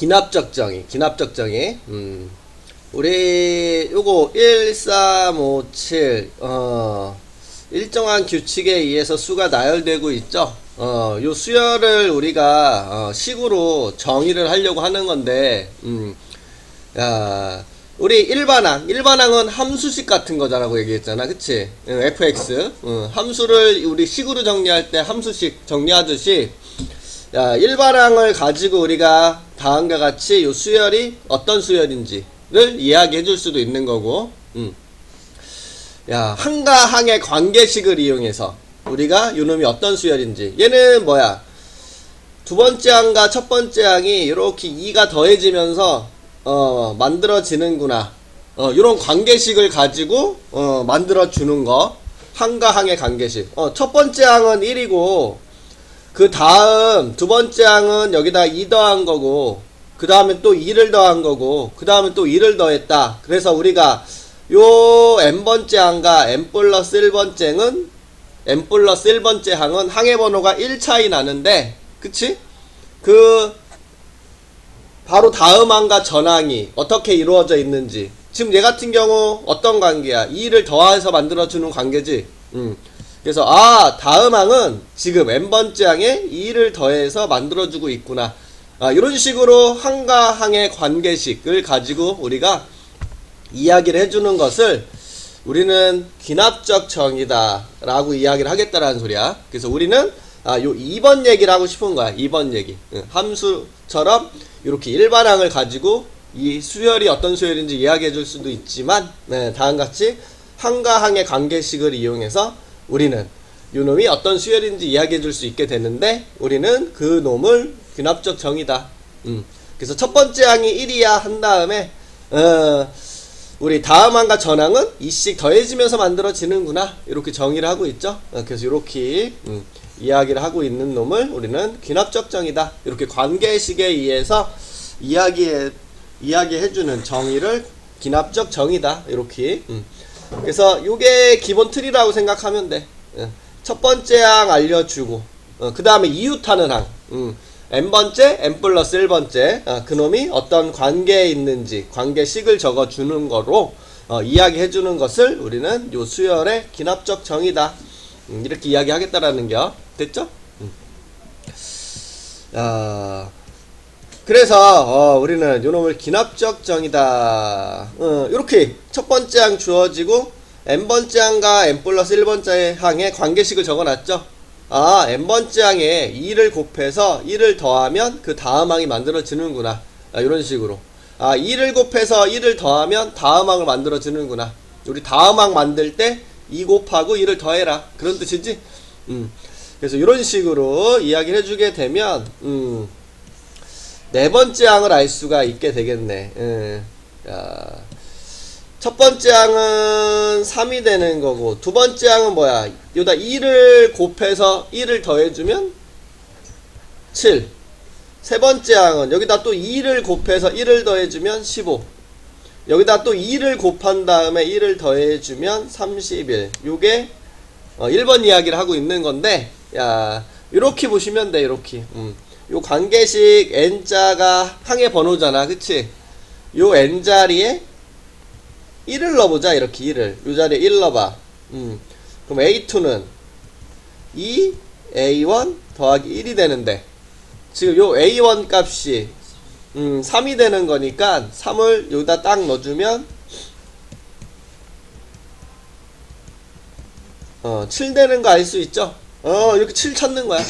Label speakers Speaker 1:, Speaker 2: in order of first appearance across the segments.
Speaker 1: 기납적 정의. 우리 요거 1357 일정한 규칙에 의해서 수가 나열되고 있죠. 요 수열을 우리가 식으로 정의를 하려고 하는 건데, 야, 우리 일반항은 함수식 같은 거잖아고 얘기했잖아, 그치? fx. 함수를 우리 식으로 정리할 때 함수식 정리하듯이, 야, 일반항을 가지고 우리가 다음과 같이 요 수열이 어떤 수열인지를 이야기해 줄 수도 있는 거고, 야, 항과 항의 관계식을 이용해서 우리가 요놈이 어떤 수열인지. 얘는 뭐야? 두 번째 항과 첫 번째 항이 이렇게 2가 더해지면서 만들어지는구나. 요런 관계식을 가지고 만들어 주는 거. 항과 항의 관계식. 첫 번째 항은 1이고 그 다음 두 번째 항은 여기다 2 더한 거고, 그 다음에 또 2를 더한 거고, 그 다음에 또 2를 더했다. 그래서 우리가 요 n번째 항과 n 플러스 1번째는 n 플러스 1번째 항은 항의 번호가 1 차이 나는데, 그치? 바로 다음 항과 전항이 어떻게 이루어져 있는지. 지금 얘 같은 경우 어떤 관계야? 2를 더해서 만들어주는 관계지. 그래서 다음 항은 지금 n번째 항에 2를 더해서 만들어주고 있구나. 이런 식으로 항과 항의 관계식을 가지고 우리가 이야기를 해주는 것을 우리는 기납적 정의다 라고 이야기를 하겠다라는 소리야. 그래서 우리는 요 2번 얘기를 하고 싶은 거야. 2번 얘기. 함수처럼 이렇게 일반항을 가지고 이 수열이 어떤 수열인지 이야기해 줄 수도 있지만, 다음같이 항과 항의 관계식을 이용해서 우리는 요 놈이 어떤 수열인지 이야기해 줄 수 있게 되는데, 우리는 그 놈을 기납적 정의다. 그래서 첫 번째 항이 1이야 한 다음에 우리 다음 항과 전항은 2씩 더해지면서 만들어지는구나. 이렇게 정의를 하고 있죠. 그래서 이렇게 이야기를 하고 있는 놈을 우리는 기납적 정의다. 이렇게 관계식에 의해서 이야기해주는 정의를 기납적 정의다. 이렇게. 그래서 요게 기본 틀이라고 생각하면 돼. 첫 번째 항 알려주고, 그 다음에 이웃하는 항. n번째, n 플러스 1번째, 그놈이 어떤 관계에 있는지 관계식을 적어주는 거로 이야기해주는 것을 우리는 요 수열의 기납적 정의다. 이렇게 이야기하겠다라는 게 됐죠? 그래서 우리는 요 놈을 기납적 정의다. 이렇게 첫 번째 항 주어지고 n번째 항과 n 플러스 1번째 항의 관계식을 적어놨죠? n번째 항에 2를 곱해서 1을 더하면 그 다음 항이 만들어지는구나. 이런 식으로. 2를 곱해서 1을 더하면 다음 항을 만들어지는구나. 우리 다음 항 만들 때 2 곱하고 1을 더해라. 그런 뜻이지? 그래서 이런 식으로 이야기를 해주게 되면, 네 번째 항을 알 수가 있게 되겠네. 첫 번째 항은 3이 되는 거고, 두 번째 항은 뭐야? 여기다 2를 곱해서 1을 더해주면 7. 세 번째 항은 여기다 또 2를 곱해서 1을 더해주면 15. 여기다 또 2를 곱한 다음에 1을 더해주면 31. 요게 1번 이야기를 하고 있는 건데, 요렇게 보시면 돼. 요렇게. 요 관계식 n자가 항의 번호잖아. 그치? 요 n 자리에 1을 넣어보자. 이렇게 1을 요 자리에 1 넣어봐. 그럼 A2는 2 A1 더하기 1이 되는데, 지금 요 A1 값이 3이 되는 거니까 3을 여기다 딱 넣어주면 7 되는 거 알 수 있죠? 이렇게 7 찾는 거야.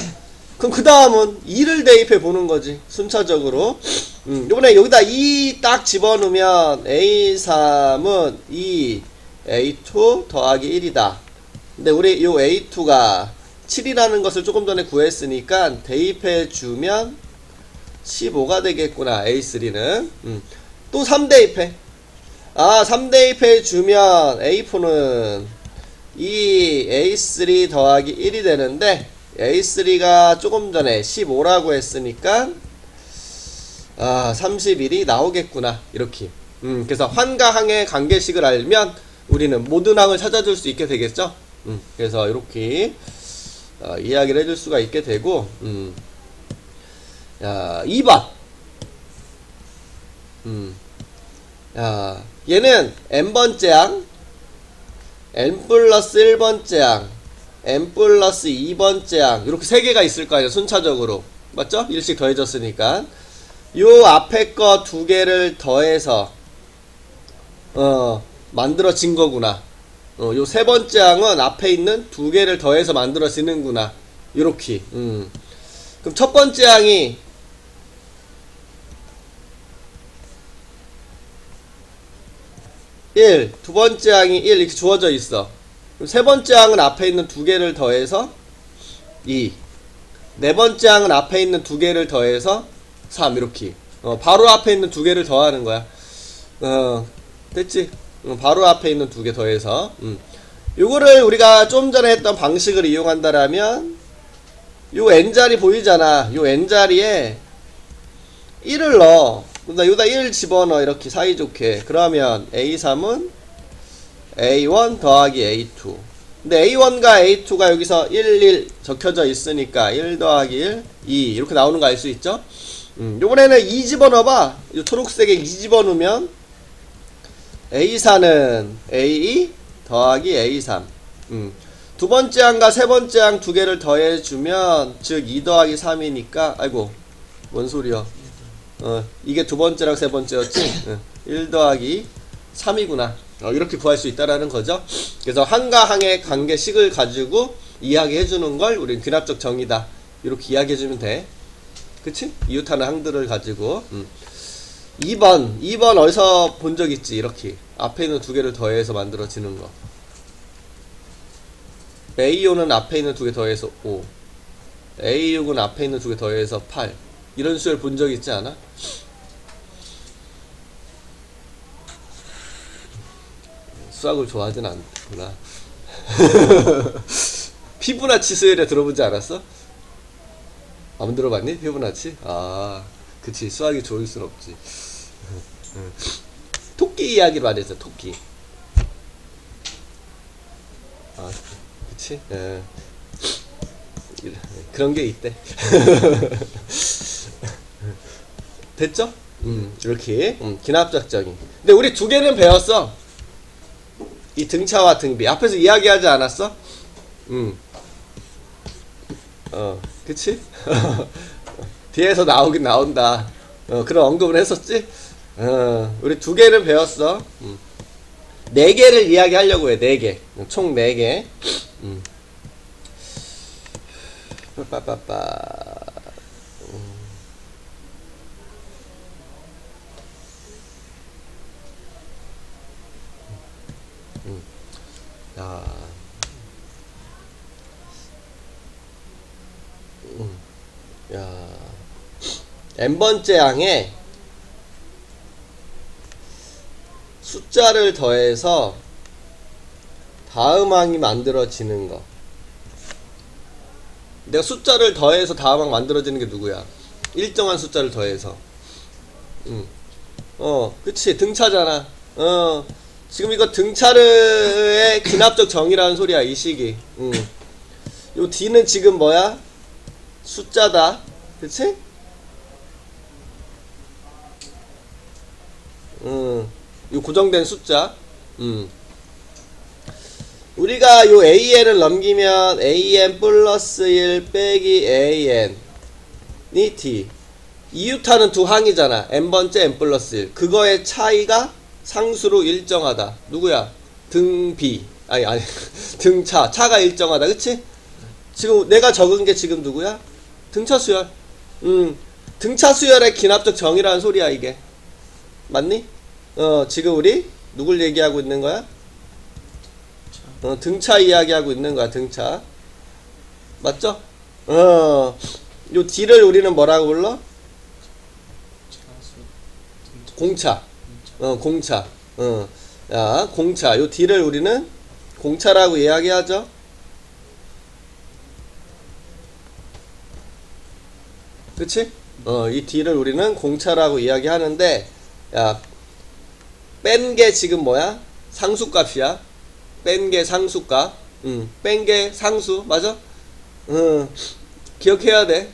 Speaker 1: 그럼 그 다음은 2를 대입해 보는 거지. 순차적으로. 요번에 여기다 2 딱 집어넣으면 A3은 2 A2 더하기 1이다. 근데 우리 요 A2가 7이라는 것을 조금 전에 구했으니까 대입해 주면 15가 되겠구나. A3는. 또 3 대입해. 3 대입해 주면 A4는 2 A3 더하기 1이 되는데, A3가 조금 전에 15라고 했으니까 31이 나오겠구나. 이렇게. 그래서 환과 항의 관계식을 알면 우리는 모든 항을 찾아줄 수 있게 되겠죠. 그래서 이렇게 이야기를 해줄 수가 있게 되고, 2번 야, 얘는 n번째 항, n 플러스 1번째 항, n 플러스 2번째 항, 이렇게 세 개가 있을 거 아니에요, 순차적으로. 맞죠? 1씩 더해졌으니까. 요 앞에 거 두 개를 더해서, 만들어진 거구나. 요 세 번째 항은 앞에 있는 두 개를 더해서 만들어지는구나. 요렇게. 그럼 첫 번째 항이 1, 두 번째 항이 1 이렇게 주어져 있어. 그럼 세 번째 항은 앞에 있는 두 개를 더해서 2, 네 번째 항은 앞에 있는 두 개를 더해서 3 이렇게. 바로 앞에 있는 두 개를 더하는 거야. 됐지? 바로 앞에 있는 두 개 더해서. 요거를 우리가 좀 전에 했던 방식을 이용한다라면 요 n자리 보이잖아. 요 n자리에 1을 넣어. 여기다 1 집어넣어. 이렇게 사이좋게. 그러면 A3은 A1 더하기 A2. 근데 A1과 A2가 여기서 1, 1 적혀져 있으니까 1 더하기 1, 2 이렇게 나오는 거 알 수 있죠? 요번에는 2 집어넣어봐. 요 초록색에 2 집어넣으면 A4는 A2 더하기 A3. 두 번째 항과 세 번째 항 두 개를 더해주면, 즉 2 더하기 3이니까, 아이고, 뭔 소리야. 이게 두 번째랑 세 번째였지? 1 더하기 3이구나. 이렇게 구할 수 있다라는 거죠. 그래서 항과 항의 관계식을 가지고 이야기해주는 걸 우린 귀납적 정의다. 이렇게 이야기해주면 돼. 그치? 이웃하는 항들을 가지고. 2번 어디서 본 적 있지? 이렇게. 앞에 있는 두 개를 더해서 만들어지는 거. A5는 앞에 있는 두 개 더해서 5. A6은 앞에 있는 두 개 더해서 8. 이런 수를 본 적 있지 않아? 수학을 좋아하진 않구나. 피부나치 수열에 들어보지 않았어? 안 들어봤니? 피부나치? 아, 그치. 수학이 좋을 순 없지. 토끼 이야기로 말했어, 토끼. 아, 그치? 그런 게 있대. 됐죠? 이렇게. 기납적 정의. 근데 우리 두 개는 배웠어. 이 등차와 등비. 앞에서 이야기하지 않았어? 그치? 뒤에서 나오긴 나온다. 그런 언급을 했었지? 우리 두 개를 배웠어. 네 개를 이야기하려고 해, 네 개. 총 네 개. 빠빠빠. 야. 야. n번째 항에 숫자를 더해서 다음 항이 만들어지는 거. 내가 숫자를 더해서 다음 항 만들어지는 게 누구야? 일정한 숫자를 더해서. 그치. 등차잖아. 지금 이거 등차르의 기납적 정의라는 소리야, 이 식이. 요 D는 지금 뭐야? 숫자다. 그치? 요 고정된 숫자. 우리가 요 AN을 넘기면 AN 플러스 1 빼기 AN이 D. 이유타는 두 항이잖아. n번째 n 플러스 1. 그거의 차이가 상수로 일정하다. 누구야? 등비. 아니. 등차. 차가 일정하다. 그치? 지금 내가 적은 게 지금 누구야? 등차 수열. 등차 수열의 기납적 정의라는 소리야, 이게. 맞니? 지금 우리 누굴 얘기하고 있는 거야? 등차 이야기하고 있는 거야, 등차. 맞죠? 요 D를 우리는 뭐라고 불러? 공차. 공차. 야, 공차. 요 D를 우리는 공차라고 이야기하죠? 그치? 이 D를 우리는 공차라고 이야기하는데, 야, 뺀 게 지금 뭐야? 상수값이야. 뺀 게 상수값. 뺀 게 상수. 맞아? 기억해야 돼.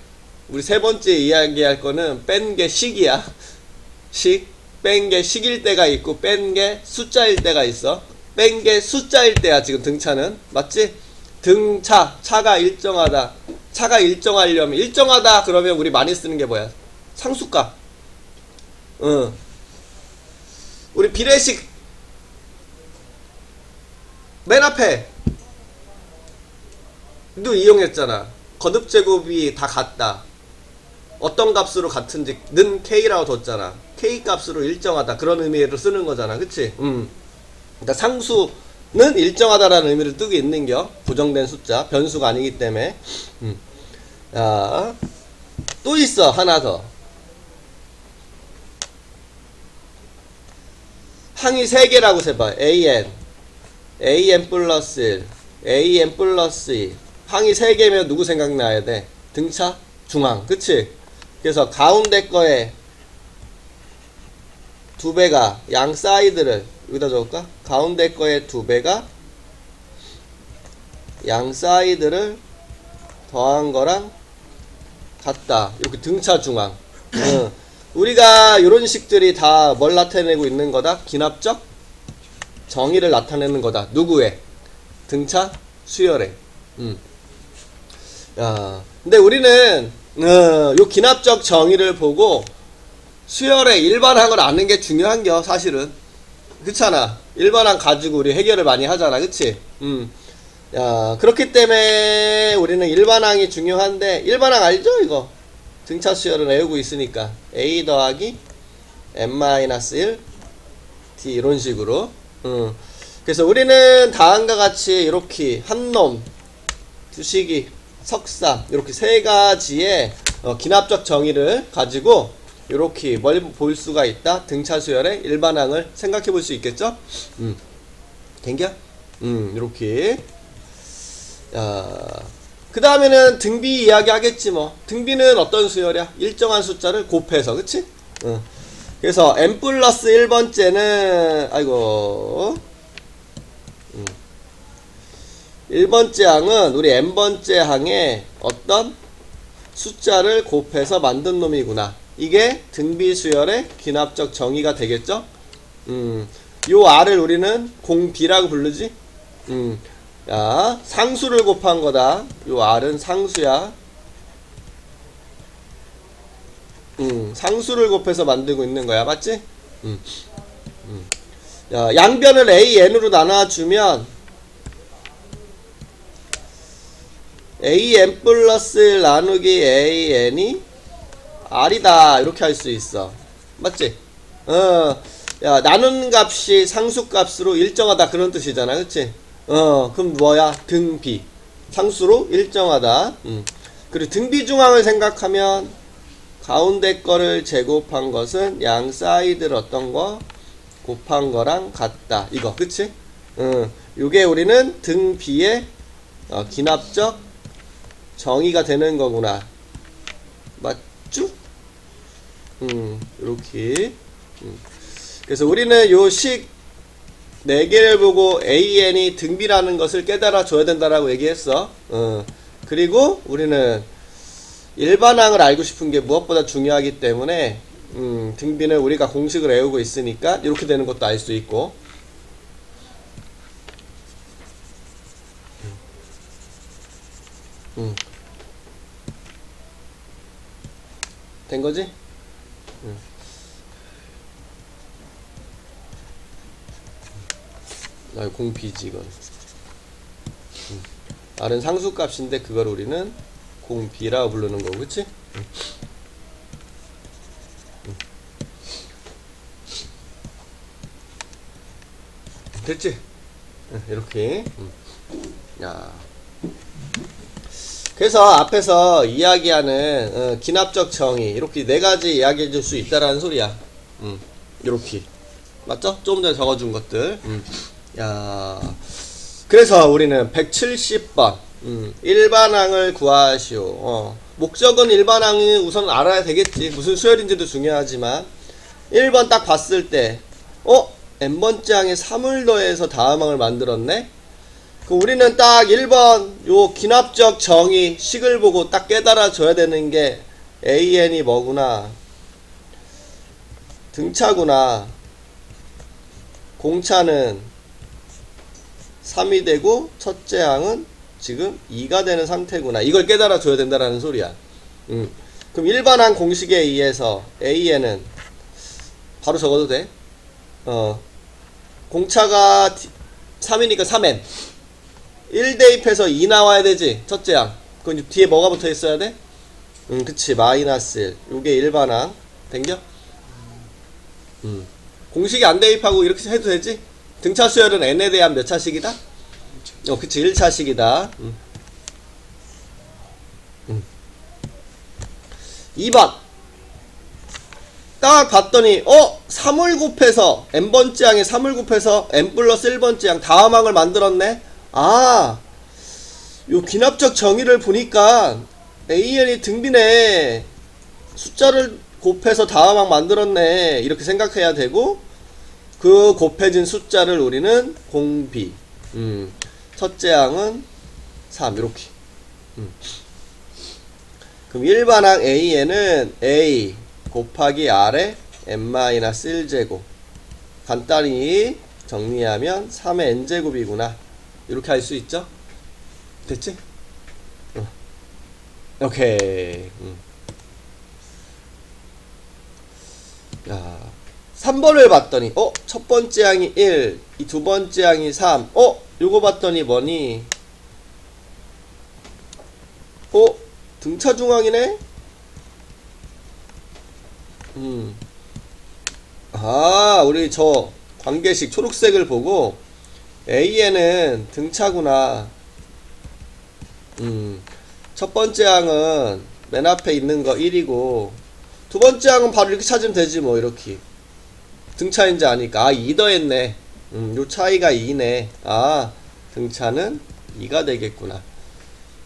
Speaker 1: 우리 세 번째 이야기할 거는 뺀 게 식이야. 식. 뺀 게 식일 때가 있고 뺀 게 숫자일 때가 있어. 뺀 게 숫자일 때야 지금 등차는. 맞지? 등차, 차가 일정하다. 차가 일정하려면, 일정하다 그러면 우리 많이 쓰는 게 뭐야? 상수값. 우리 비례식 맨 앞에 도 이용했잖아. 거듭제곱이 다 같다. 어떤 값으로 같은지는 K라고 뒀잖아. K 값으로 일정하다. 그런 의미로 쓰는 거잖아. 그치? 그러니까 상수는 일정하다라는 의미를 뜨고 있는겨. 부정된 숫자. 변수가 아니기 때문에. 자, 또 있어. 하나 더. 항이 3개라고 세봐. AN 플러스 1, AN 플러스 2. 항이 3개면 누구 생각나야 돼? 등차? 중앙. 그치? 그래서 가운데 거에 2배가 양 사이드를 여기다 적을까? 가운데 거에 2배가 양 사이드를 더한 거랑 같다. 이렇게 등차 중앙. 우리가 이런 식들이 다 뭘 나타내고 있는 거다? 기납적 정의를 나타내는 거다. 누구의? 등차 수열의. 야, 근데 우리는 요 기납적 정의를 보고 수열의 일반항을 아는 게 중요한겨. 사실은 그렇잖아. 일반항 가지고 우리 해결을 많이 하잖아. 그치? 야, 그렇기 때문에 우리는 일반항이 중요한데, 일반항 알죠? 이거 등차 수열을 외우고 있으니까 A 더하기 n-1 t 이런 식으로. 그래서 우리는 다음과 같이 이렇게 한놈, 두식이, 석사 이렇게 세 가지의 기납적 정의를 가지고 이렇게 뭘 볼 수가 있다. 등차 수열의 일반항을 생각해 볼 수 있겠죠? 된겨? 이렇게. 그 다음에는 등비 이야기 하겠지 뭐. 등비는 어떤 수열이야? 일정한 숫자를 곱해서. 그치? 그래서 n 플러스 1번째는 아이고 1번째 항은 우리 n번째 항에 어떤 숫자를 곱해서 만든 놈이구나. 이게 등비수열의 기납적 정의가 되겠죠? 요 R을 우리는 공비라고 부르지? 야, 상수를 곱한 거다. 요 R은 상수야. 상수를 곱해서 만들고 있는 거야. 맞지? 야, 양변을 AN으로 나눠주면 AN 플러스 나누기 AN이 R이다. 이렇게 할 수 있어. 맞지? 야, 나눈 값이 상수 값으로 일정하다. 그런 뜻이잖아. 그치? 그럼 뭐야? 등비. 상수로 일정하다. 그리고 등비 중앙을 생각하면 가운데 거를 제곱한 것은 양 사이드를 어떤 거? 곱한 거랑 같다. 이거. 그치? 요게 우리는 등비의 기납적 정의가 되는 거구나. 맞죠? 요렇게. 그래서 우리는 요 식 4개를 보고 AN이 등비라는 것을 깨달아 줘야 된다라고 얘기했어. 그리고 우리는 일반항을 알고 싶은 게 무엇보다 중요하기 때문에 등비는 우리가 공식을 외우고 있으니까 이렇게 되는 것도 알 수 있고. 된 거지? 공비지 이건. R은 상수값인데 그걸 우리는 공비라고 부르는 거고. 그치? 됐지? 이렇게. 야. 그래서 앞에서 이야기하는 기납적 정의 이렇게 4가지 이야기해 줄 수 있다라는 소리야. 이렇게. 맞죠? 조금 전에 적어준 것들. 야. 그래서 우리는 170번 일반항을 구하시오. 목적은 일반항이 우선 알아야 되겠지. 무슨 수열인지도 중요하지만 1번 딱 봤을 때 n번째 항에 3을 더해서 다음항을 만들었네. 우리는 딱 1번 요 기납적 정의 식을 보고 딱 깨달아 줘야 되는 게 AN이 뭐구나. 등차구나. 공차는 3이 되고 첫째 항은 지금 2가 되는 상태구나. 이걸 깨달아 줘야 된다라는 소리야. 그럼 일반항 공식에 의해서 A에는 바로 적어도 돼. 공차가 3이니까 3n 1 대입해서 2 나와야 되지. 첫째 항. 그럼 뒤에 뭐가 붙어 있어야 돼? 그치. 마이너스 1. 요게 일반항. 된겨? 공식이 안 대입하고 이렇게 해도 되지? 등차 수열은 n에 대한 몇 차식이다? 그치. 1차식이다. 2번. 딱 봤더니 3을 곱해서 n번째 항에 3을 곱해서 n 플러스 1번째 항 다음 항을 만들었네. 요 귀납적 정의를 보니까 AN이 등비네. 숫자를 곱해서 다음 항 만들었네. 이렇게 생각해야 되고, 그 곱해진 숫자를 우리는 공비. 첫째 항은 3 이렇게. 그럼 일반항 AN은 A 곱하기 R의 n-1제곱. 간단히 정리하면 3의 n제곱이구나. 이렇게 할 수 있죠? 됐지? 오케이. 야, 3번을 봤더니 첫 번째 항이 1, 이 두 번째 항이 3. 요거 봤더니 뭐니? 등차 중항이네? 우리 저 관계식 초록색을 보고 A에는 등차구나. 첫 번째 항은 맨 앞에 있는 거 1이고 두 번째 항은 바로 이렇게 찾으면 되지 뭐. 이렇게 등차인지 아니까 2 더했네. 요 차이가 2네. 등차는 2가 되겠구나.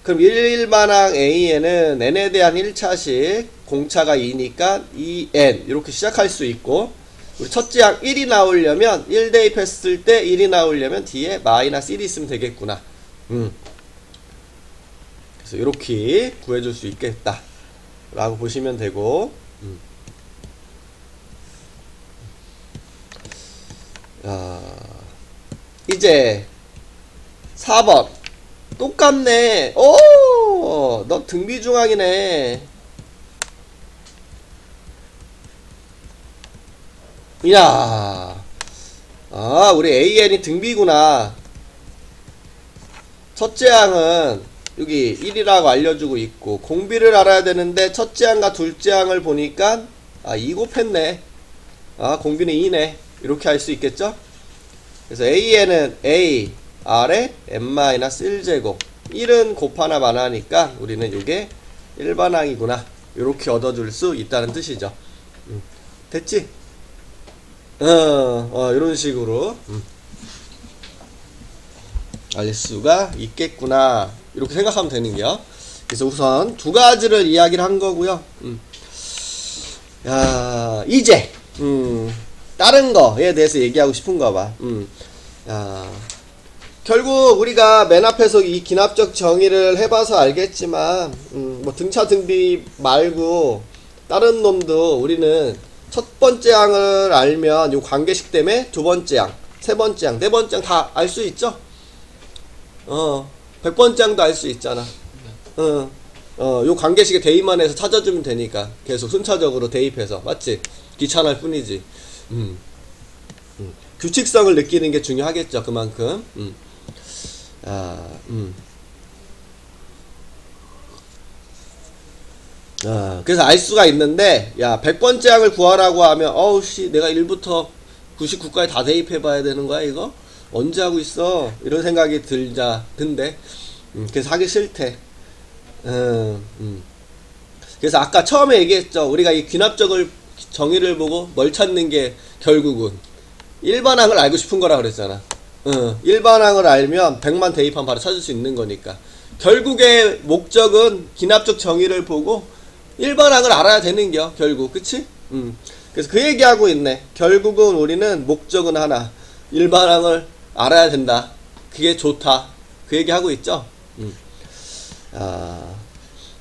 Speaker 1: 그럼 일반항 A에는 n에 대한 1차식 공차가 2니까 2n 이렇게 시작할 수 있고, 우리 첫째 항 1이 나오려면 1 대입했을 때 1이 나오려면 뒤에 마이너스 1이 있으면 되겠구나. 그래서 이렇게 구해줄 수 있겠다 라고 보시면 되고, 이제 4번 똑같네. 너 등비중항이네. 이야, 우리 AN이 등비구나. 첫째 항은 여기 1이라고 알려주고 있고 공비를 알아야 되는데 첫째 항과 둘째 항을 보니까 2 곱했네. 공비는 2네. 이렇게 할 수 있겠죠? 그래서 AN은 A R에 n-1제곱. 1은 곱하나 마나니까 우리는 이게 일반항이구나. 이렇게 얻어줄 수 있다는 뜻이죠. 됐지? 이런 식으로 알 수가 있겠구나. 이렇게 생각하면 되는겨. 그래서 우선 두 가지를 이야기를 한 거고요. 이제 다른 거에 대해서 얘기하고 싶은가 봐. 결국 우리가 맨 앞에서 이 기납적 정의를 해봐서 알겠지만 뭐 등차 등비 말고 다른 놈도 우리는 첫 번째 항을 알면 요 관계식 때문에 두 번째 항, 세 번째 항, 네 번째 항 다 알 수 있죠? 100번째 항도 알 수 있잖아. 요 관계식에 대입만 해서 찾아주면 되니까 계속 순차적으로 대입해서. 맞지? 귀찮을 뿐이지. 규칙성을 느끼는 게 중요하겠죠. 그만큼. 그래서 알 수가 있는데, 100번째 항을 구하라고 하면, 내가 1부터 99까지 다 대입해봐야 되는 거야, 이거? 언제 하고 있어? 이런 생각이 든대. 그래서 하기 싫대. 그래서 아까 처음에 얘기했죠. 우리가 이 귀납적을 정의를 보고 뭘 찾는 게 결국은 일반항을 알고 싶은 거라 그랬잖아. 일반항을 알면 100만 대입하면 바로 찾을 수 있는 거니까. 결국의 목적은 기납적 정의를 보고 일반항을 알아야 되는겨, 결국. 그치? 그래서 그 얘기하고 있네. 결국은 우리는 목적은 하나. 일반항을 알아야 된다. 그게 좋다. 그 얘기하고 있죠?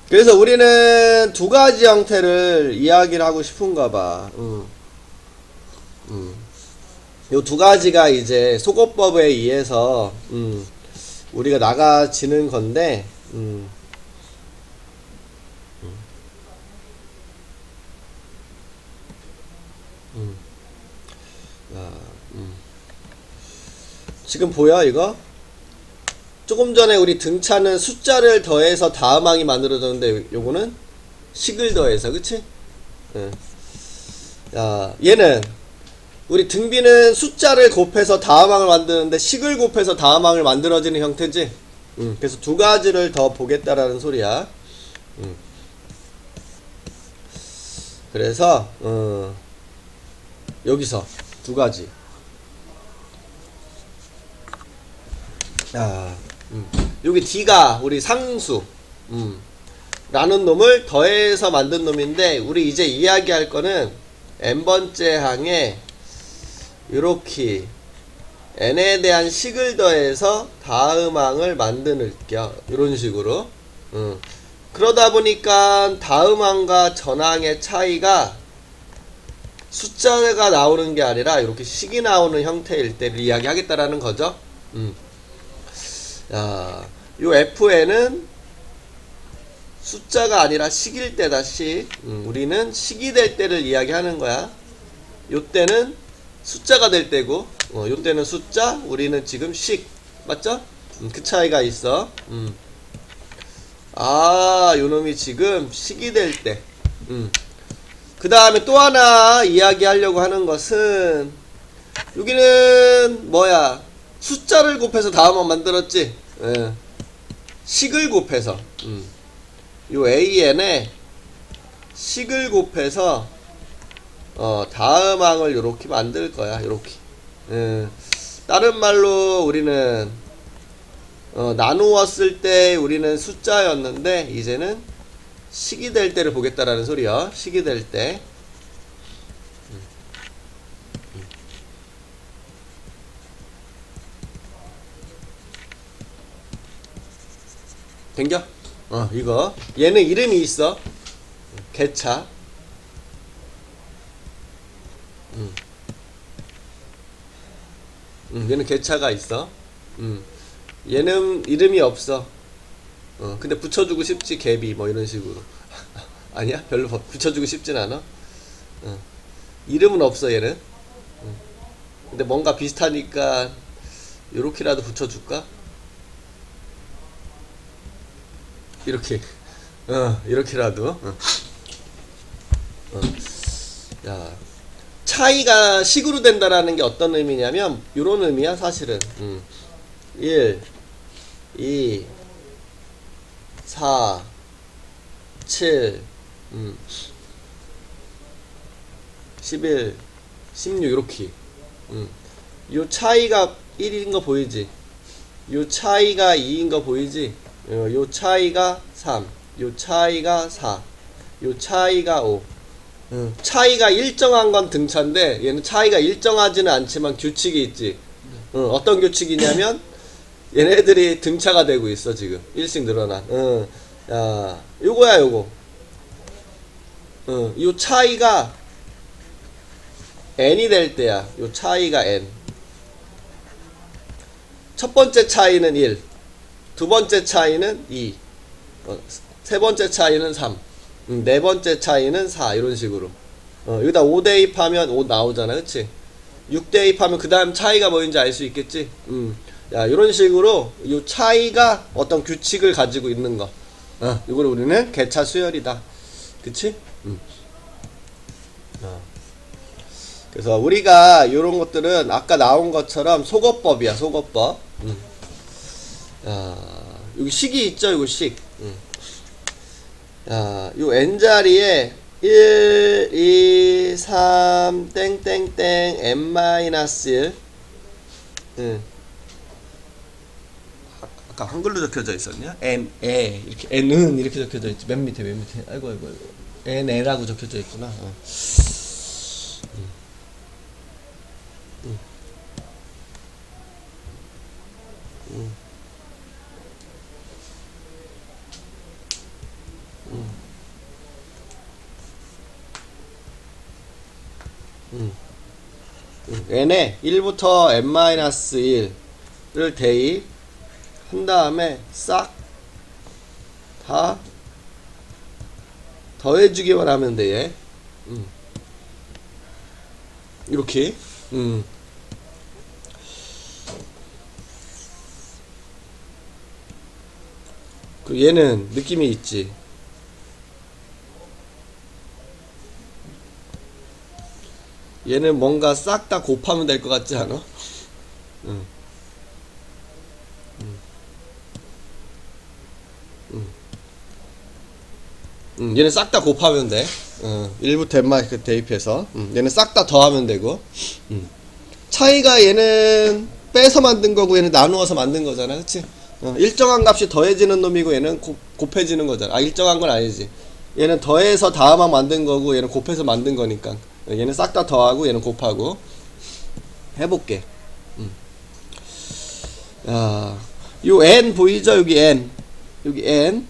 Speaker 1: 그래서 우리는 두 가지 형태를 이야기를 하고 싶은가 봐. 요 두 가지가 이제 소거법에 의해서 우리가 나가지는 건데 지금 보여 이거? 조금 전에 우리 등차는 숫자를 더해서 다음항이 만들어졌는데 요거는 식을 더해서 그치? 야, 얘는 우리 등비는 숫자를 곱해서 다음항을 만드는데 식을 곱해서 다음항을 만들어지는 형태지. 그래서 두 가지를 더 보겠다라는 소리야. 그래서 여기서 두 가지. 여기 D가 우리 상수 라는 놈을 더해서 만든 놈인데 우리 이제 이야기할 거는 n번째 항에 요렇게 n에 대한 식을 더해서 다음 항을 만들게요. 이런 식으로. 그러다 보니까 다음 항과 전 항의 차이가 숫자가 나오는 게 아니라 이렇게 식이 나오는 형태일 때를 이야기하겠다라는 거죠. 야, 요 fn은 숫자가 아니라 식일 때다 식. 우리는 식이 될 때를 이야기하는 거야. 요 때는 숫자가 될 때고, 요 때는 숫자, 우리는 지금 식. 맞죠? 그 차이가 있어. 아, 요 놈이 지금 식이 될 때. 그 다음에 또 하나 이야기하려고 하는 것은, 여기는 뭐야? 숫자를 곱해서 다음만 만들었지? 예. 식을 곱해서. 요 AN에 식을 곱해서 다음 항을 요렇게 만들 거야. 요렇게. 다른 말로 우리는 나누었을 때 우리는 숫자였는데 이제는 식이 될 때를 보겠다라는 소리야. 식이 될 때. 된겨? 이거 얘는 이름이 있어. 개차. 얘는 개차가 있어. 얘는 이름이 없어. 근데 붙여주고 싶지. 개비 뭐 이런 식으로. 아니야? 별로 붙여주고 싶진 않아. 이름은 없어 얘는. 근데 뭔가 비슷하니까 요렇게라도 붙여줄까? 이렇게. 이렇게라도. 야, 차이가 식으로 된다라는 게 어떤 의미냐면 요런 의미야 사실은. 1 2 4 7 11 16 이렇게. 요 차이가 1인 거 보이지? 요 차이가 2인 거 보이지? 요 차이가 3, 요 차이가 4, 요 차이가 5. 차이가 일정한 건 등차인데 얘는 차이가 일정하지는 않지만 규칙이 있지. 어떤 규칙이냐면 얘네들이 등차가 되고 있어 지금. 일씩 늘어난. 야, 요거야 요거. 요 차이가 n이 될 때야. 요 차이가 n. 첫 번째 차이는 1. 두 번째 차이는 2, 세 번째 차이는 3, 네 번째 차이는 4, 이런 식으로. 여기다 5 대입하면 5 나오잖아, 그치? 6 대입하면 그 다음 차이가 뭐인지 알 수 있겠지? 야, 이런 식으로 이 차이가 어떤 규칙을 가지고 있는 거. 이걸 우리는 개차 수열이다. 그치? 그래서 우리가 이런 것들은 아까 나온 것처럼 소거법이야, 소거법. 여기 식이 있죠, 이거 식. 요 n자리에 1, 2, 3, 땡땡땡, n-1. 아까 한글로 적혀져 있었냐? n-에, 이렇게, n은 이렇게 적혀져 있지. 맨 밑에, 맨 밑에. 아이고. n-에라고 적혀져 있구나. n에 1부터 n-1을 대입 한 다음에 싹 다 더해주기만 하면 돼. 얘. 이렇게. 그 얘는 느낌이 있지. 얘는 뭔가 싹 다 곱하면 될 것 같지 않아? 얘는 싹 다 곱하면 돼. 1부터 n마 대입해서. 얘는 싹 다 더하면 되고. 차이가 얘는 빼서 만든 거고 얘는 나누어서 만든 거잖아. 그치? 일정한 값이 더해지는 놈이고 얘는 곱해지는 거잖아. 아, 일정한 건 아니지. 얘는 더해서 다음만 만든 거고 얘는 곱해서 만든 거니까. 얘는 싹 다 더하고 얘는 곱하고. 해볼게. 야, 요 n 보이죠? 여기 n. 여기 n.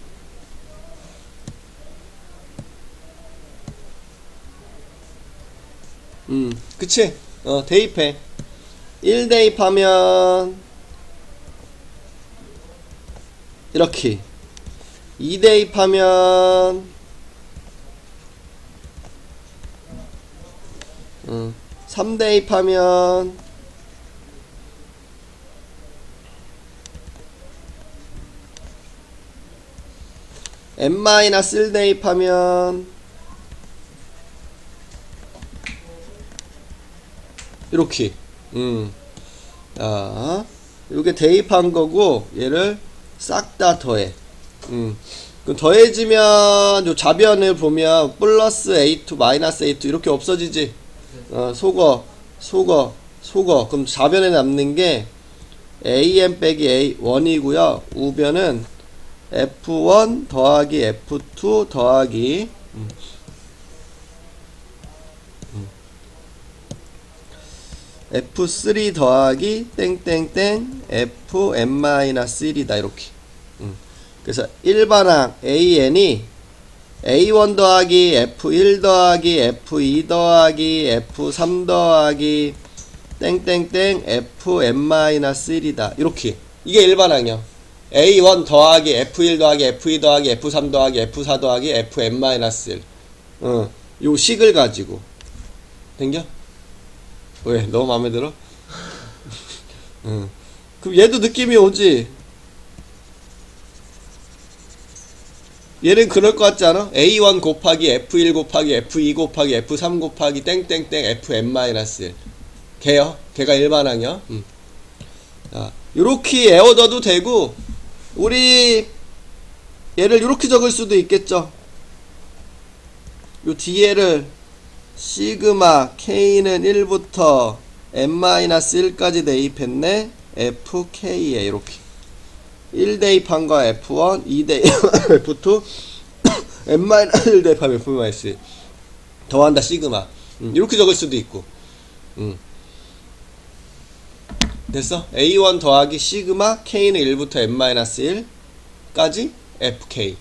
Speaker 1: 그치? 대입해. 1 대입하면 이렇게 2 대입하면 3 대입하면 n-1 대입하면 이렇게. 자, 요게 대입한 거고 얘를 싹 다 더해. 그럼 더해지면 요 좌변을 보면 플러스 a2 마이너스 a2 이렇게 없어지지. 속어. 그럼 좌변에 남는 게 an 빼기 a1이고요 우변은 f1 더하기 f2 더하기 f3 더하기 땡땡땡 fn-1이다 이렇게. 그래서 일반항 an이 a1 더하기 f1 더하기 f2 더하기 f3 더하기 땡땡땡 fn-1이다 이렇게. 이게 일반항이요. a1 더하기 f1 더하기 f2 더하기 f3 더하기 f4 더하기 fn-1. 요 식을 가지고 된겨? 왜? 너무 마음에 들어? 그럼 얘도 느낌이 오지? 얘는 그럴 것 같지 않아? A1 곱하기 F1 곱하기 F2 곱하기 F3 곱하기 땡땡땡 Fn-1 걔요? 걔가 일반항이요? 자, 요렇게 애워둬도 되고 우리 얘를 요렇게 적을 수도 있겠죠. 요 뒤에를 시그마 K는 1부터 n-1까지 대입했네. FK에 이렇게 1 대입한 거 F1, 2 대입한 F2, n-1 대입하면 F-1 더한다 시그마. 이렇게 적을 수도 있고. 됐어? A1 더하기 시그마 K는 1부터 n-1까지 FK.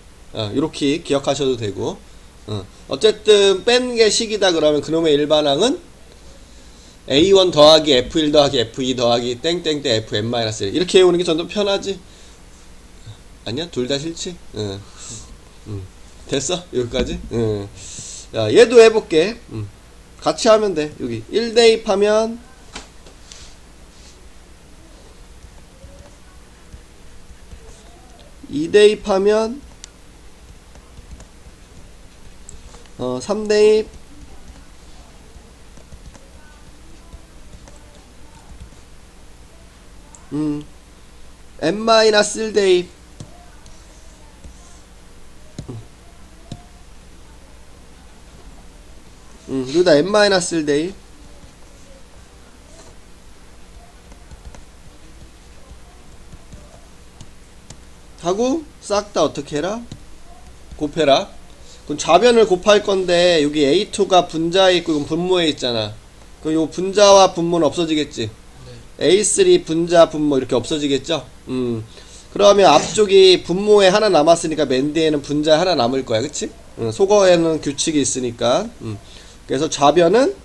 Speaker 1: 이렇게 기억하셔도 되고. 어쨌든 뺀 게 식이다 그러면 그놈의 일반항은 A1 더하기 F1 더하기 F2 더하기 땡땡땡 Fn-1 이렇게 해오는 게 좀 더 편하지? 아니야? 둘 다 싫지? 됐어? 여기까지? 야, 얘도 해볼게. 같이 하면 돼. 여기 1 대입하면 이 대입하면 3 대입 n-1 대입 여기다 n-1 대입 하고 싹 다 어떻게 해라? 곱해라. 그럼 좌변을 곱할 건데 여기 A2가 분자에 있고 이건 분모에 있잖아. 그럼 요 분자와 분모는 없어지겠지. 네. A3 분자 분모 이렇게 없어지겠죠. 그러면 앞쪽이 분모에 하나 남았으니까 맨 뒤에는 분자 하나 남을 거야, 그치? 속어에는 규칙이 있으니까. 그래서 좌변은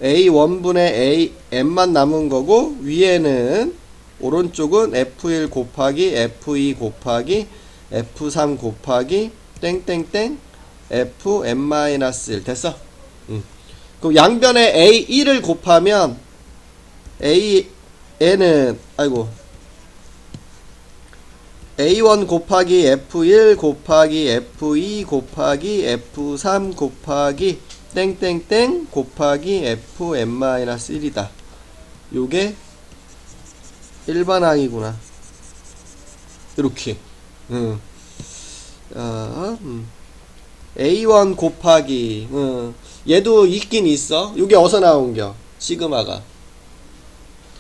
Speaker 1: A1분의 A M만 남은 거고, 위에는 오른쪽은 F1 곱하기 F2 곱하기 F3 곱하기 땡땡땡 Fm-1 됐어? 그럼 양변에 A1을 곱하면 A는 A1 곱하기 F1 곱하기 F2 곱하기 F3 곱하기 땡땡땡 곱하기 Fm-1이다. 요게 일반항이구나. 이렇게. A1 곱하기 얘도 있긴 있어. 요게 어디서 나온겨? 시그마가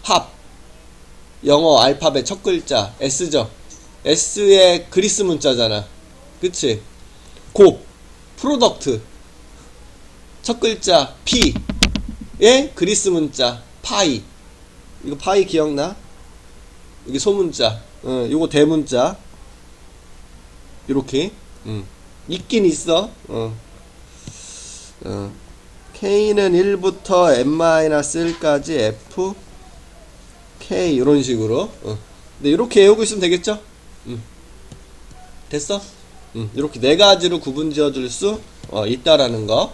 Speaker 1: 합, 영어 알파벳 첫 글자 S죠. S의 그리스 문자잖아. 그치? 곱, 프로덕트 첫 글자 P의 그리스 문자 파이. 이거 파이 기억나? 이게 소문자. 요거 대문자. 요렇게 있긴 있어. K는 1부터 n-1까지 F K 이런 식으로. 근데 이렇게 외우고 있으면 되겠죠? 됐어? 이렇게 네 가지로 구분 지어줄 수 있다라는 거.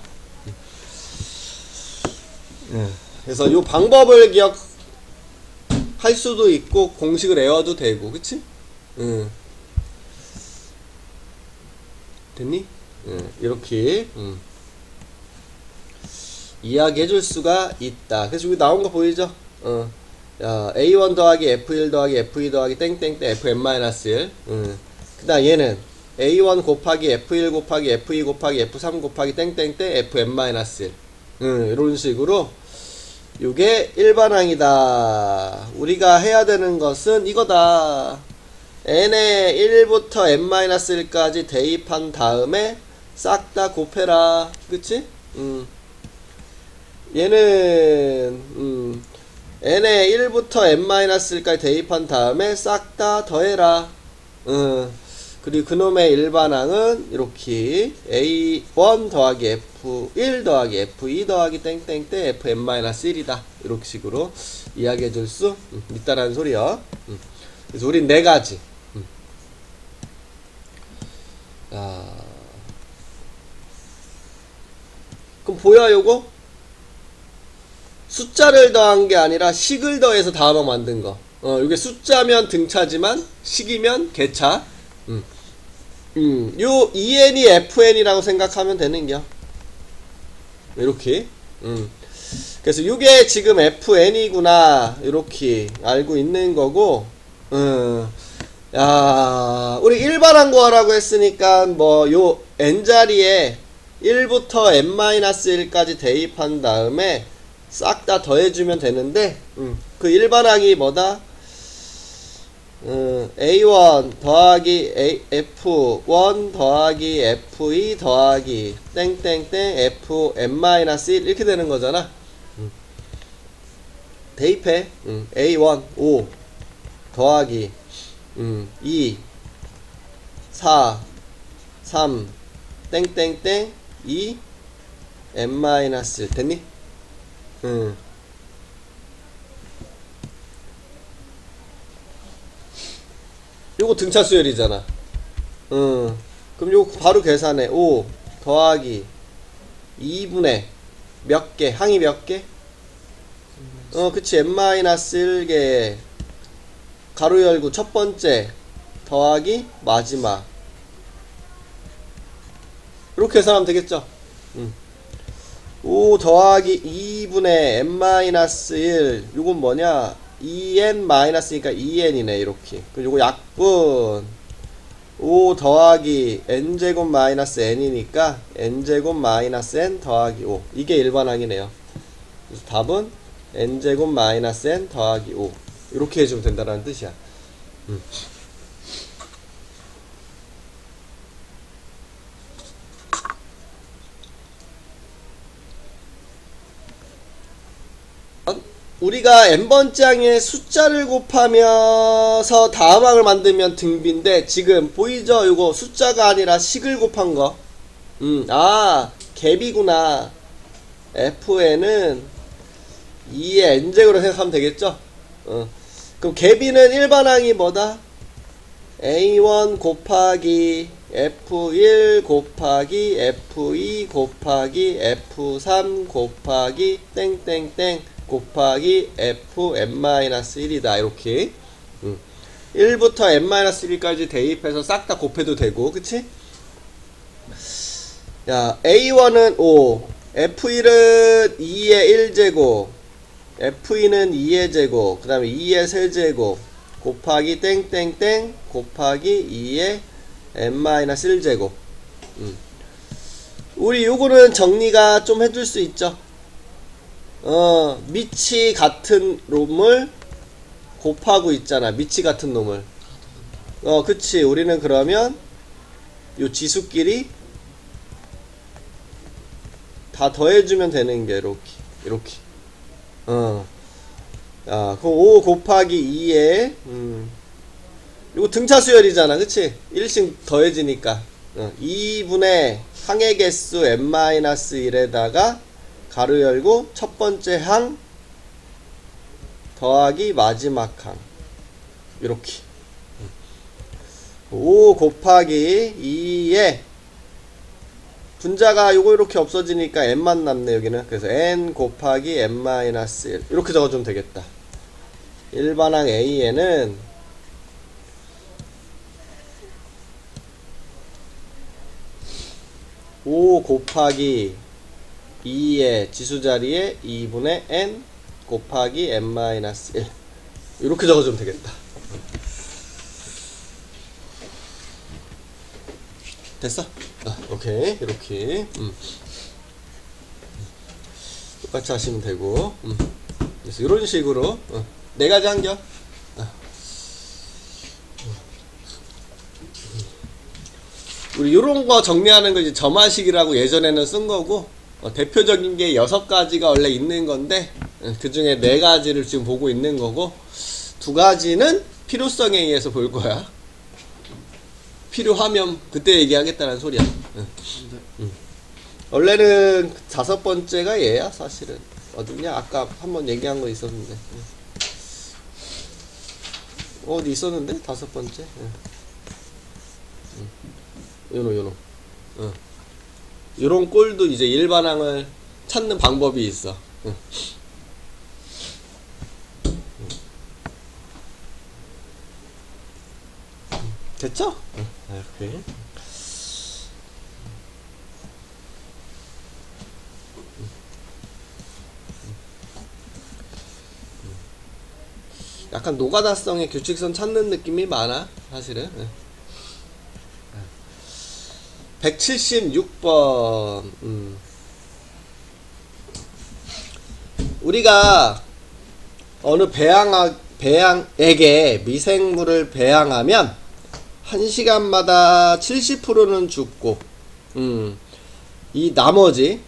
Speaker 1: 그래서 이 방법을 기억할 수도 있고 공식을 외워도 되고, 그치? 됐니? 이렇게 이야기해줄 수가 있다. 그래서 여기 나온 거 보이죠? A1 더하기 F1 더하기 F2 더하기 땡땡땡 Fm-1. 그 다음 얘는 A1 곱하기 F1 곱하기 F2 곱하기 F3 곱하기 땡땡땡 Fm-1. 이런 식으로 요게 일반항이다. 우리가 해야 되는 것은 이거다. n의 1부터 n-1까지 대입한 다음에 싹 다 곱해라. 그치? 얘는 n의 1부터 n-1까지 대입한 다음에 싹 다 더해라. 그리고 그놈의 일반항은 이렇게 A1 더하기 F1 더하기 F2 더하기 땡땡땡 Fm-1이다. 이렇게 식으로 이야기해 줄 수 있다라는 소리야. 그래서 우린 네 가지. 그럼 보여 요거? 숫자를 더한 게 아니라 식을 더해서 다음항 만든 거. 이게 숫자면 등차지만 식이면 개차. 요 EN이 FN이라고 생각하면 되는겨. 이렇게. 그래서 요게 지금 FN이구나. 이렇게 알고 있는 거고. 야, 우리 일반항 구하라고 했으니까 뭐 요 n자리에 1부터 n-1까지 대입한 다음에 싹 다 더해주면 되는데, 그 일반항이 뭐다? A1 더하기 F1 더하기 F2 더하기 땡땡땡 Fm-1 이렇게 되는 거잖아. 대입해. A1 5 더하기 2 4 3 땡땡땡 2 n-1 됐니? 요거 등차 수열이잖아. 그럼 요거 바로 계산해. 5 더하기 2분의 몇 개? 항이 몇 개? 그치. n-1개 가로 열고 첫 번째 더하기 마지막. 이렇게 계산하면 되겠죠? 5 더하기 2분의 n-1 요건 뭐냐? 2n-니까 2n이네. 이렇게. 그럼 요거 약분 5 더하기 n제곱 마이너스 n이니까 n제곱 마이너스 n 더하기 5. 이게 일반항이네요. 그래서 답은 n제곱 마이너스 n 더하기 5. 이렇게 해주면 된다는 뜻이야. 우리가 n번째 항에 숫자를 곱하면서 다음항을 만들면 등비인데, 지금 보이죠? 이거 숫자가 아니라 식을 곱한 거. 아, 갭이구나. fn은 2의 n제곱으로 생각하면 되겠죠? 그럼 개비는 일반항이 뭐다? A1 곱하기 F1 곱하기 F2 곱하기 F3 곱하기 땡땡땡 곱하기 Fn-1이다. 이렇게 1부터 n-1까지 대입해서 싹 다 곱해도 되고, 그치? 야, A1은 5, F1은 2의 1제곱, F2는 2의 제곱, 그 다음에 2의 세제곱, 곱하기 땡땡땡, 곱하기 2의 n-1제곱. 우리 요거는 정리가 좀 해줄 수 있죠? 밑이 같은 놈을 곱하고 있잖아. 밑이 같은 놈을. 그치. 우리는 그러면 요 지수끼리 다 더해주면 되는 게 이렇게. 그럼 5 곱하기 2에 이거 등차 수열이잖아. 그치? 1씩 더해지니까 2분의 항의 개수 n-1에다가 가로 열고 첫 번째 항 더하기 마지막 항 이렇게 5 곱하기 2에 분자가 요거 이렇게 없어지니까 n만 남네. 여기는 그래서 n 곱하기 n-1 이렇게 적어주면 되겠다. 일반항 A에는 5 곱하기 2의 지수자리에 2분의 n 곱하기 n-1 이렇게 적어주면 되겠다. 됐어? 오케이. 이렇게 똑같이 하시면 되고 그래서 이런 식으로 4가지 한겨. 우리 요런 거 정리하는 거 이제 점화식이라고 예전에는 쓴 거고, 대표적인 게 6가지가 원래 있는 건데, 그 중에 4가지를 지금 보고 있는 거고, 2가지는 필요성에 의해서 볼 거야. 필요하면 그때 얘기하겠다는 소리야. 원래는 5번째가 얘야, 사실은. 어딨냐? 아까 한번 얘기한 거 있었는데. 어디 있었는데? 5번째? 요노. 요런 꼴도 이제 일반항을 찾는 방법이 있어. 됐죠? 이렇게. 약간 노가다성의 규칙선 찾는 느낌이 많아, 사실은. 176번. 우리가 어느 배양액에 미생물을 배양하면 1시간마다 70%는 죽고, 이 나머지,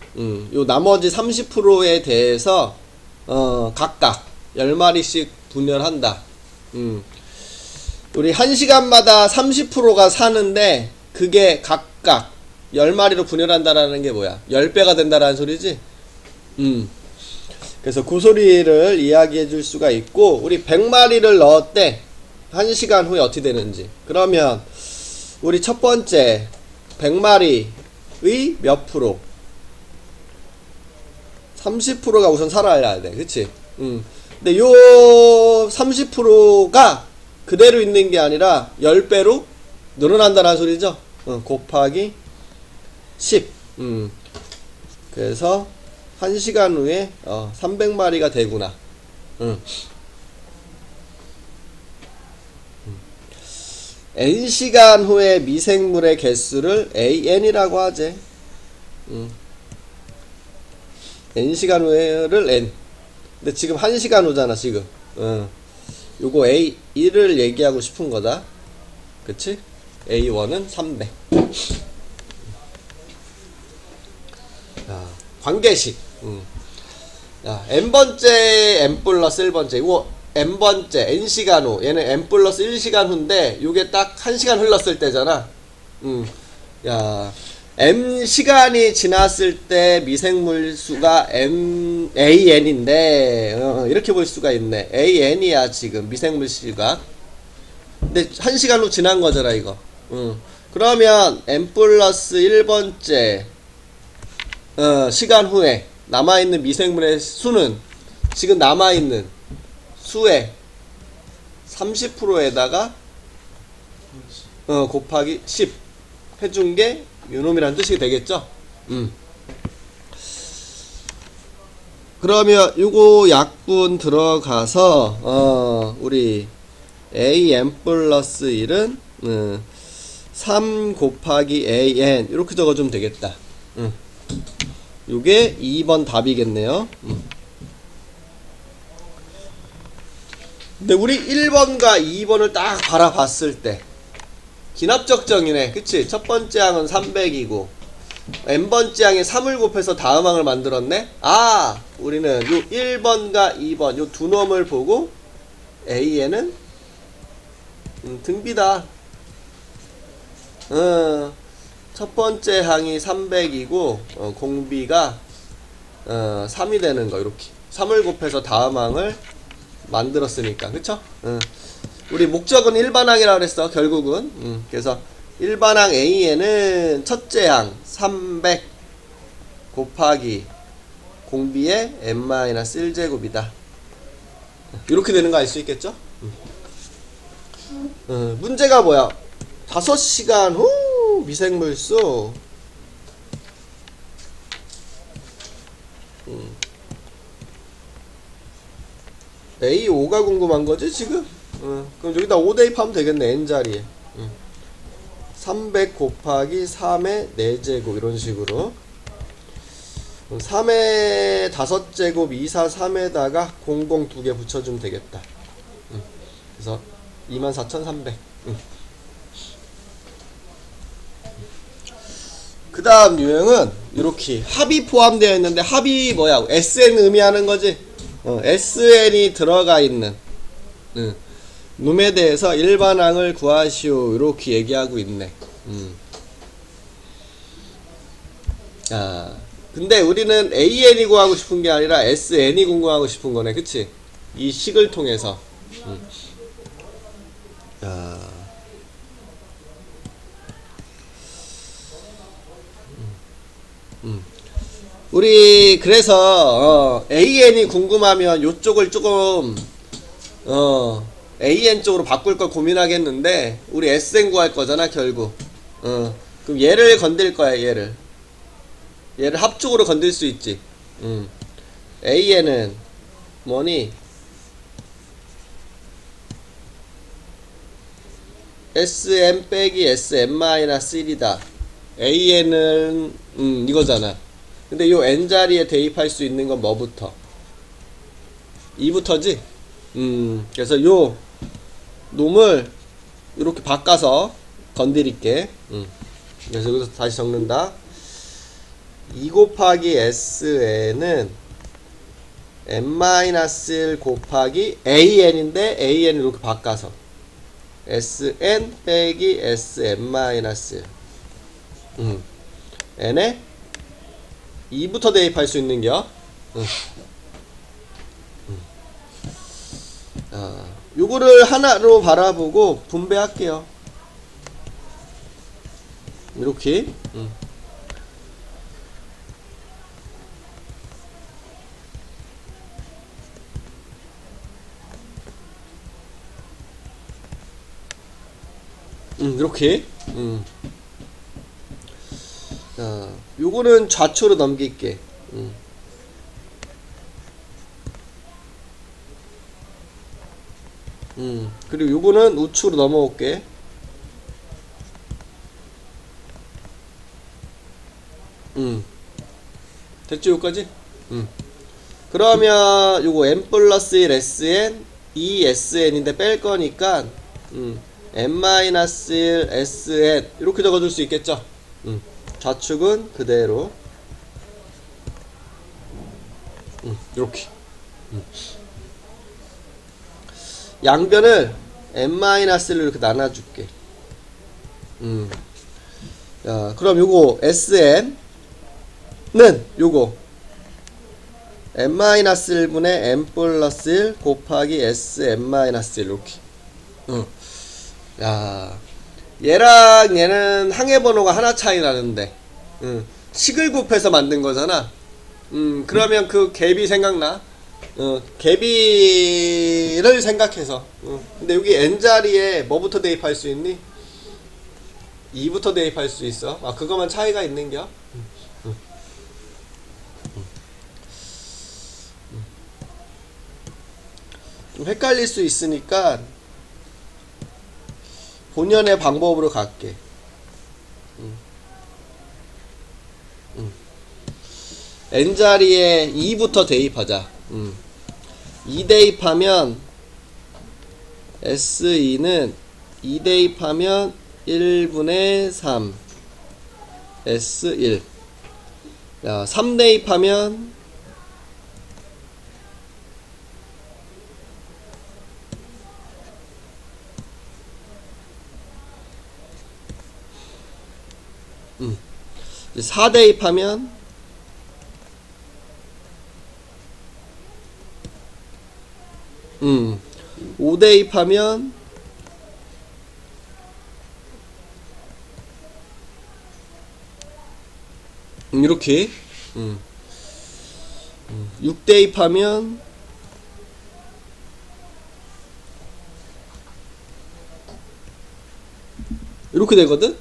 Speaker 1: 요 나머지 30%에 대해서, 각각 10마리씩 분열한다. 우리 1시간마다 30%가 사는데, 그게 각각 10마리로 분열한다라는 게 뭐야? 10배가 된다라는 소리지? 그래서 그 소리를 이야기해 줄 수가 있고, 우리 100마리를 넣었대. 1시간 후에 어떻게 되는지. 그러면 우리 첫 번째 100마리의 몇 프로? 30%가 우선 살아야 돼. 그치? 근데 요 30%가 그대로 있는 게 아니라 10배로 늘어난다는 소리죠? 곱하기 10. 그래서 1시간 후에 300마리가 되구나. n시간 후에 미생물의 개수를 an이라고 하지. n시간 후에를 n. 근데 지금 1시간 후잖아, 지금. 요거 A1을 얘기하고 싶은 거다. 그치? A1은 300. 야, 관계식. 야, n번째 n 플러스 1번째. 이거 n번째 n시간 후. 얘는 n 플러스 1시간 후인데, 요게 딱 1시간 흘렀을 때잖아. 야, m 시간이 지났을 때 미생물 수가 AN인데 이렇게 볼 수가 있네. AN이야 지금 미생물 수가. 근데 1시간 후 지난 거잖아 이거. 그러면 n 플러스 1번째 시간 후에 남아있는 미생물의 수는 지금 남아있는 수의 30%에다가 곱하기 10 해준 게 요놈이란 뜻이 되겠죠. 그러면 요거 약분 들어가서 우리 AN 플러스 1은 3 곱하기 AN 이렇게 적어주면 되겠다. 요게 2번 답이겠네요. 근데 우리 1번과 2번을 딱 바라봤을 때 기납적 정이네. 그치? 첫 번째 항은 300이고 n번째 항에 3을 곱해서 다음 항을 만들었네. 아, 우리는 요 1번과 2번 요 두 놈을 보고 AN은 등비다. 첫 번째 항이 300이고 공비가 3이 되는 거. 이렇게 3을 곱해서 다음 항을 만들었으니까. 그쵸? 우리 목적은 일반항이라고 그랬어 결국은. 그래서 일반항 A에는 첫째 항 300 곱하기 공비의 n-1제곱이다 이렇게 되는 거 알 수 있겠죠? 문제가 뭐야? 5시간 후 미생물수 A5가 궁금한 거지 지금? 그럼 여기다 5 대입하면 되겠네. n자리에 300 곱하기 3의 4제곱 이런 식으로 3의 5제곱 2, 4, 3에다가 00 2개 붙여주면 되겠다. 그래서 24,300. 그 다음 유형은 이렇게 합이 포함되어 있는데 합이 뭐야? SN 의미하는 거지. SN이 들어가 있는 놈에 대해서 일반항을 구하시오 이렇게 얘기하고 있네. 근데 우리는 AN이 구하고 싶은 게 아니라 SN이 궁금하고 싶은 거네. 그치? 이 식을 통해서. 우리 그래서 AN이 궁금하면 요쪽을 조금 AN 쪽으로 바꿀 걸 고민하겠는데 우리 SN 구할 거잖아 결국. 그럼 얘를 건들 거야. 얘를 합쪽으로 건들 수 있지. AN은 뭐니? SM 빼기 SM-1이다. AN은 이거잖아. 근데 요 n자리에 대입할 수 있는 건 뭐부터? 2부터지? 그래서 요 놈을 이렇게 바꿔서 건드릴게. 그래서 여기서 다시 적는다. 2 곱하기 SN은 n-1 곱하기 AN인데 AN을 이렇게 바꿔서 SN 빼기 SM-1 n에 2부터 대입할 수 있는겨. 요거를 하나로 바라보고 분배할게요. 이렇게. 이렇게. 요거는 좌초로 넘길게. 그리고 요거는 우측으로 넘어올게. 됐죠 요까지? 그러면 요거 n 플러스 1 sn 2 sn인데 뺄 거니까 n-1 sn 이렇게 적어줄 수 있겠죠? 좌측은 그대로 이렇게 양변을 n-1로 이렇게 나눠줄게. 자, 그럼 요거 SN은 요거 n-1분의 n 플러스 1 곱하기 sn-1 이렇게. 야, 얘랑 얘는 항해 번호가 하나 차이 나는데, 식을 곱해서 만든 거잖아. 그러면 그 갭이 생각나? 갭이를 생각해서. 근데 여기 n 자리에 뭐부터 대입할 수 있니? 2부터 대입할 수 있어. 아, 그거만 차이가 있는겨? 좀 헷갈릴 수 있으니까 본연의 방법으로 갈게. n자리에 2부터 대입하자. 2 대입하면 S2는 2 대입하면 1분의 3 S1. 야, 3 대입하면 음. 4 대입하면 5 대입하면 이렇게 6 대입하면 이렇게 되거든.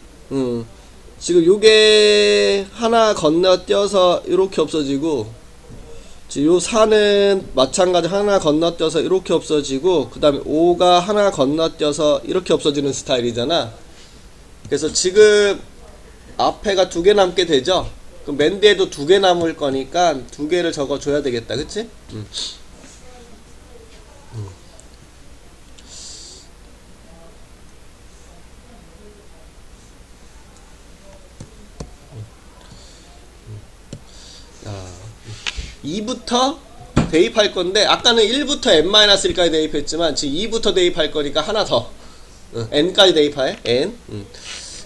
Speaker 1: 지금 요게 하나 건너뛰어서 이렇게 없어지고, 지금 요 4는 마찬가지 하나 건너뛰어서 이렇게 없어지고, 그 다음에 5가 하나 건너뛰어서 이렇게 없어지는 스타일이잖아. 그래서 지금 앞에가 2개 남게 되죠. 그럼 맨 뒤에도 2개 남을 거니까 2개를 적어줘야 되겠다, 그치? 자, 2부터 대입할 건데, 아까는 1부터 n-1까지 대입했지만 지금 2부터 대입할 거니까 하나 더 n까지 대입해. n.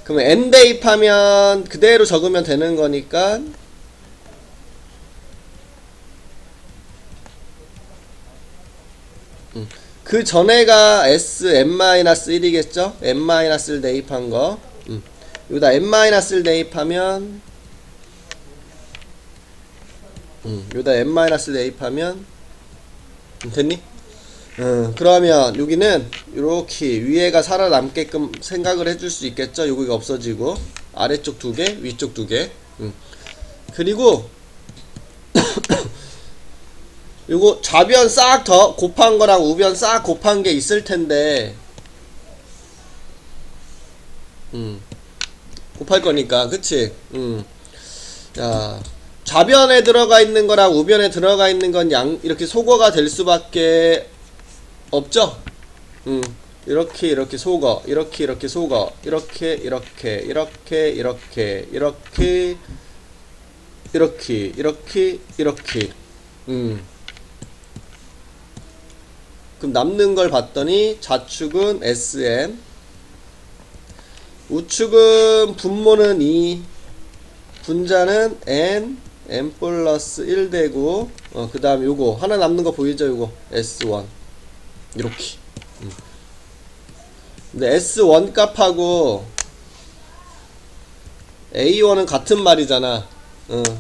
Speaker 1: 그러면 n 대입하면 그대로 적으면 되는 거니까 그 전에가 sn-1이겠죠? n-1를 대입한 거. 여기다 n-1를 대입하면 여기다 n-를 대입하면 됐니? 그러면 여기는 이렇게 위에가 살아남게끔 생각을 해줄 수 있겠죠? 여기가 없어지고 아래쪽 2개, 위쪽 2개. 그리고 요거 좌변 싹 더 곱한 거랑 우변 싹 곱한 게 있을 텐데, 곱할 거니까, 그치? 자, 좌변에 들어가 있는 거랑 우변에 들어가 있는 건 이렇게 소거가 될 수밖에 없죠? 이렇게 이렇게 소거, 이렇게 소거, 이렇게 그럼 남는 걸 봤더니 좌측은 SM, 우측은 분모는 2, 분자는 n 플러스 1 되고, 그 다음 요거 하나 남는 거 보이죠? 요거 S1 이렇게. 근데 S1 값하고 A1은 같은 말이잖아.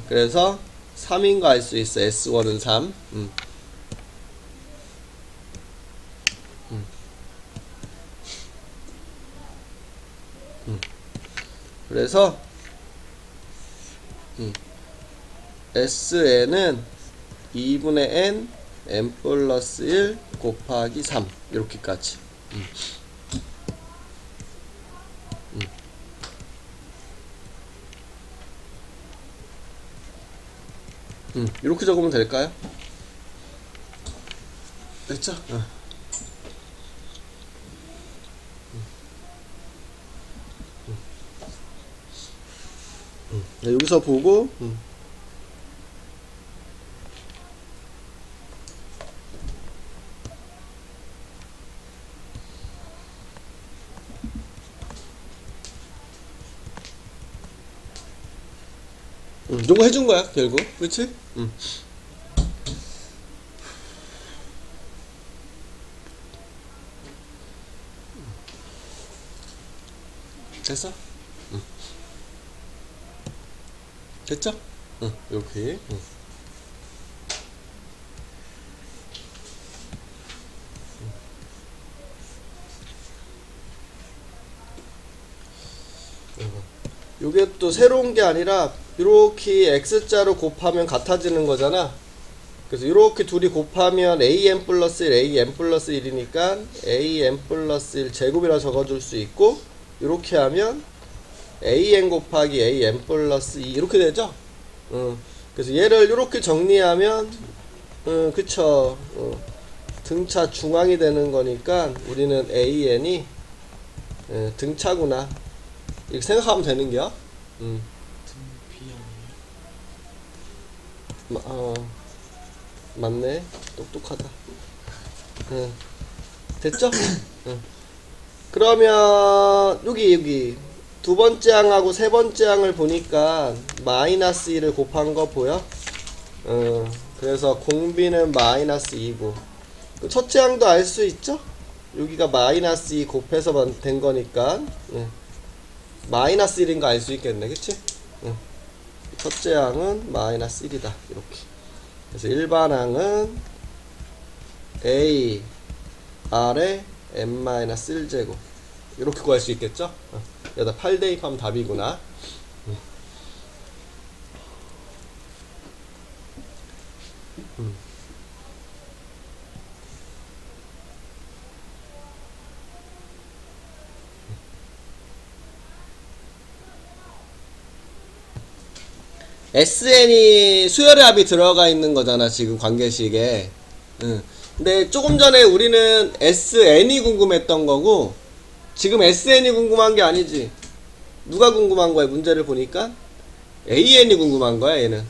Speaker 1: 그래서 3인 거 알 수 있어. S1은 3. 그래서 SN은 2분의 n 플러스 1 곱하기 3 이렇게까지. 이렇게 적으면 될까요? 됐죠? 여기서 보고 요거 해준 거야 결국, 그렇지? 됐어? 됐죠? 이렇게. 요게 또 새로운 게 아니라 이렇게 x자로 곱하면 같아지는 거잖아. 그래서 이렇게 둘이 곱하면 am 플러스 1, am 플러스 1이니까 am 플러스 1 제곱이라 적어줄 수 있고, 이렇게 하면 am 곱하기 am 플러스 2 이렇게 되죠. 그래서 얘를 이렇게 정리하면 그쵸. 등차 중앙이 되는 거니까 우리는 an이 등차구나 이렇게 생각하면 되는 게야. 맞네. 똑똑하다. 됐죠? 그러면 여기 두 번째 항하고 세 번째 항을 보니까 마이너스 2를 곱한 거 보여? 그래서 공비는 마이너스 2고, 첫째 항도 알 수 있죠? 여기가 마이너스 2 곱해서 된 거니까 마이너스 1인 거 알 수 있겠네, 그치? 첫째 항은 마이너스 1이다 이렇게. 그래서 일반 항은 a r에 m-1제곱 이렇게 구할 수 있겠죠? 여기다 8 대입하면 답이구나. SN이 수열의 합이 들어가 있는 거잖아 지금 관계식에. 근데 조금 전에 우리는 SN이 궁금했던 거고, 지금 SN이 궁금한 게 아니지. 누가 궁금한 거야? 문제를 보니까 AN이 궁금한 거야 얘는.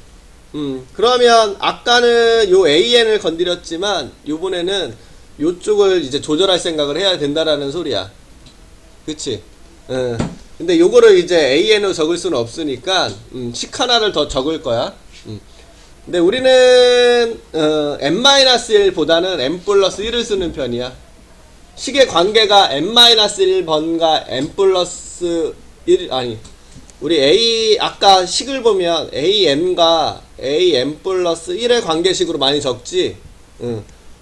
Speaker 1: 그러면 아까는 요 AN을 건드렸지만 요번에는 요쪽을 이제 조절할 생각을 해야 된다라는 소리야, 그치? 근데 요거를 이제 AN으로 적을 수는 없으니까 식 하나를 더 적을 거야. 근데 우리는 n-1 보다는 n 플러스 1을 쓰는 편이야. 식의 관계가 n-1번과 n 플러스 1, 아니 우리 아까 식을 보면 am과 am 플러스 1의 관계식으로 많이 적지.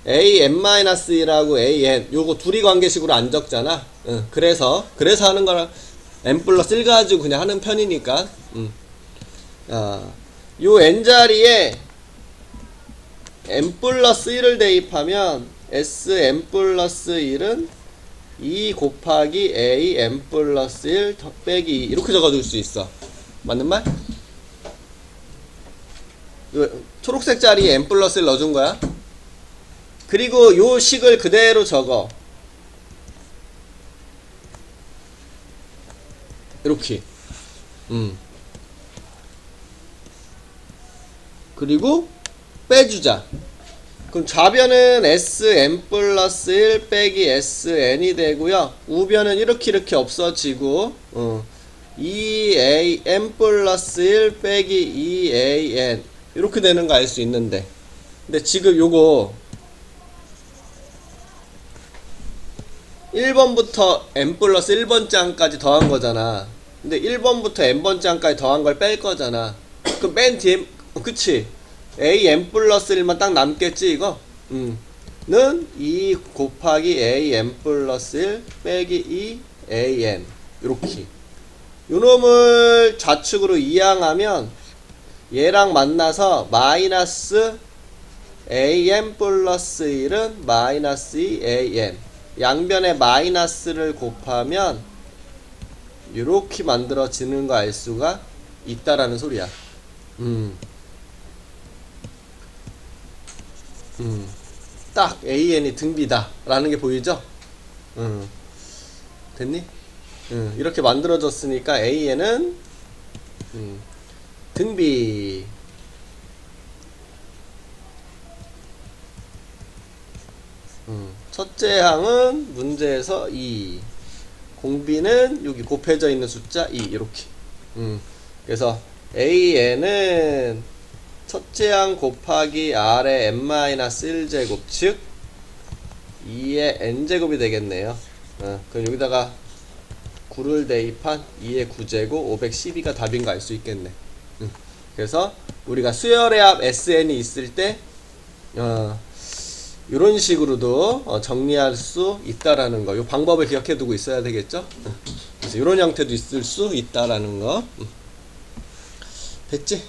Speaker 1: am-1하고 an 요거 둘이 관계식으로 안 적잖아. 그래서 하는 거랑 n 플러스 1 가지고 그냥 하는 편이니까. 요 n자리에 n 플러스 1을 대입하면 sn 플러스 1은 2 곱하기 a n 플러스 1 빼기 2 이렇게 적어줄 수 있어. 맞는 말? 초록색 자리에 n 플러스 1 넣어준 거야. 그리고 요 식을 그대로 적어. 이렇게. 그리고 빼주자. 그럼 좌변은 sn 플러스 1 빼기 sn이 되고요. 우변은 이렇게 없어지고 2an 플러스 1 빼기 2an 이렇게 되는 거 알 수 있는데, 근데 지금 요거 1번부터 n 플러스 1번째 항까지 더한 거잖아. 근데 1번부터 n번째 항까지 더한 걸 뺄 거잖아. 그럼 맨 뒤에 그치? a n 플러스 1만 딱 남겠지 이거? 는 2 곱하기 a n 플러스 1 빼기 2 a n 요렇게. 요놈을 좌측으로 이항하면 얘랑 만나서 마이너스 a n 플러스 1은 마이너스 2 a n, 양변에 마이너스를 곱하면 요렇게 만들어지는 거 알 수가 있다라는 소리야. 딱 AN이 등비다 라는 게 보이죠? 됐니? 이렇게 만들어졌으니까 AN은 등비. 첫째 항은 문제에서 2, 공비는 여기 곱해져 있는 숫자 2 이렇게. 그래서 AN은 첫째 항 곱하기 R의 n-1제곱 즉 2의 n제곱이 되겠네요. 그럼 여기다가 9를 대입한 2의 9제곱 512가 답인가 알 수 있겠네. 그래서 우리가 수열의 합 SN이 있을 때 이런 식으로도 정리할 수 있다라는 거, 이 방법을 기억해 두고 있어야 되겠죠. 그래서 이런 형태도 있을 수 있다라는 거. 됐지?